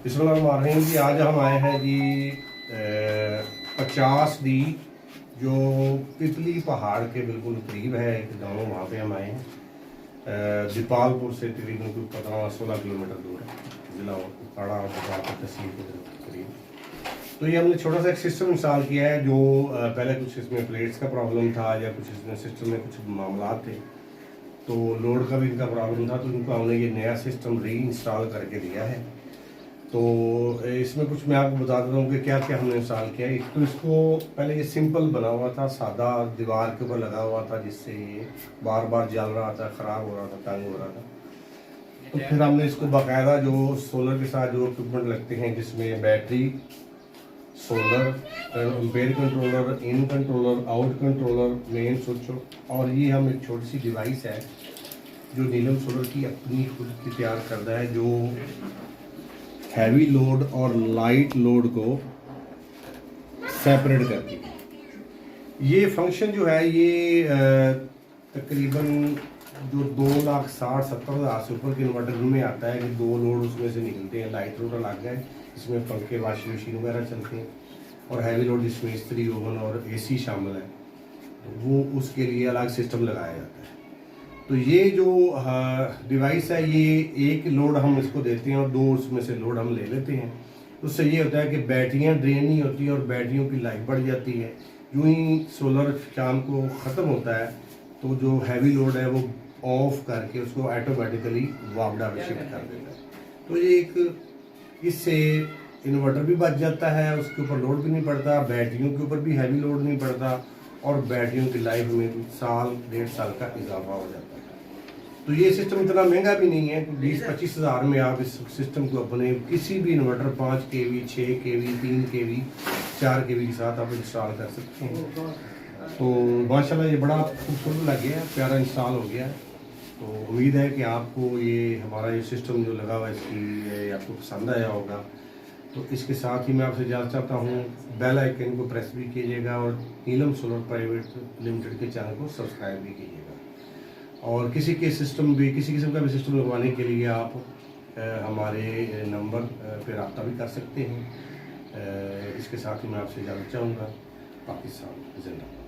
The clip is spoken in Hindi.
बिस्मिल्लाहिर्रहमानिर्रहीम जी। आज हम आए हैं जी 50 डी जो पिपली पहाड़ के बिल्कुल करीब है एक गाँव, वहाँ पे हम आए हैं। दीपालपुर से तकरीबन कोई 15-16 किलोमीटर दूर है, ज़िला उकाड़ा और दीपालपुर तहसील के करीब। तो ये हमने छोटा सा एक सिस्टम इंस्टॉल किया है जो पहले कुछ इसमें प्लेट्स का प्रॉब्लम था या कुछ इसमें सिस्टम में कुछ मामला थे, तो लोड का भी इनका प्रॉब्लम था, तो इनको हमने ये नया सिस्टम री इंस्टॉल करके दिया है। तो इसमें कुछ मैं आपको बता देता हूँ कि क्या क्या हमने इंस्टॉल किया है। तो इसको पहले ये सिंपल बना हुआ था, सादा दीवार के ऊपर लगा हुआ था, जिससे ये बार बार जल रहा था, ख़राब हो रहा था, तंग हो रहा था। तो फिर हमने इसको बाकायदा जो सोलर के साथ जो इक्विपमेंट लगते हैं, जिसमें battery, solar, ampere controller, in controller, out controller, main switch, और ये हम एक छोटी सी डिवाइस है जो नीलम सोलर की अपनी खुद की तैयार करता है, जो हैवी लोड और लाइट लोड को सेपरेट करती है। ये फंक्शन जो है ये तकरीबन जो 2,60,70,000 से ऊपर के इन्वर्टर में आता है कि दो लोड उसमें से निकलते हैं। लाइट लोड अलग है, इसमें पंखे, वॉशिंग मशीन वगैरह चलते हैं, और हैवी लोड जिसमें इस्त्री, ओवन और एसी शामिल है, तो वो उसके लिए अलग सिस्टम लगाया जाता है। तो ये जो डिवाइस है, ये एक लोड हम इसको देते हैं और दो उसमें से लोड हम ले लेते हैं। उससे ये होता है कि बैटरियां ड्रेन नहीं होती और बैटरियों की लाइफ बढ़ जाती है। यूं ही सोलर शाम को ख़त्म होता है तो जो हैवी लोड है वो ऑफ करके उसको ऑटोमेटिकली वापडा में शिफ्ट कर देता है। तो ये एक इससे इन्वर्टर भी बच जाता है, उसके ऊपर लोड भी नहीं पड़ता, बैटरियों के ऊपर भी हैवी लोड नहीं पड़ता, और बैटरियों की लाइफ में साल 1.5 साल का इजाफा हो जाता है। तो ये सिस्टम इतना महंगा भी नहीं है, 20-25 हज़ार में आप इस सिस्टम को अपने किसी भी inverter 5 kV, 6 kV, 3 kV, 4 kV के साथ आप इंस्टॉल कर सकते हैं। तो माशाल्लाह ये बड़ा खूबसूरत लग गया है, प्यारा इंस्टॉल हो गया है। तो उम्मीद है कि आपको ये हमारा ये सिस्टम जो लगा हुआ है इसकी आपको पसंद आया होगा। तो इसके साथ ही मैं आपसे इजाज़त चाहता हूँ, बेल आइकन को प्रेस भी कीजिएगा और नीलम सोलर प्राइवेट लिमिटेड के चैनल को सब्सक्राइब भी कीजिएगा। और किसी किस्म का भी सिस्टम लगवाने के लिए आप हमारे नंबर पे रब्ता भी कर सकते हैं। इसके साथ ही मैं आपसे इजाज़त चाहूँगा। पाकिस्तान जिंदाबाद।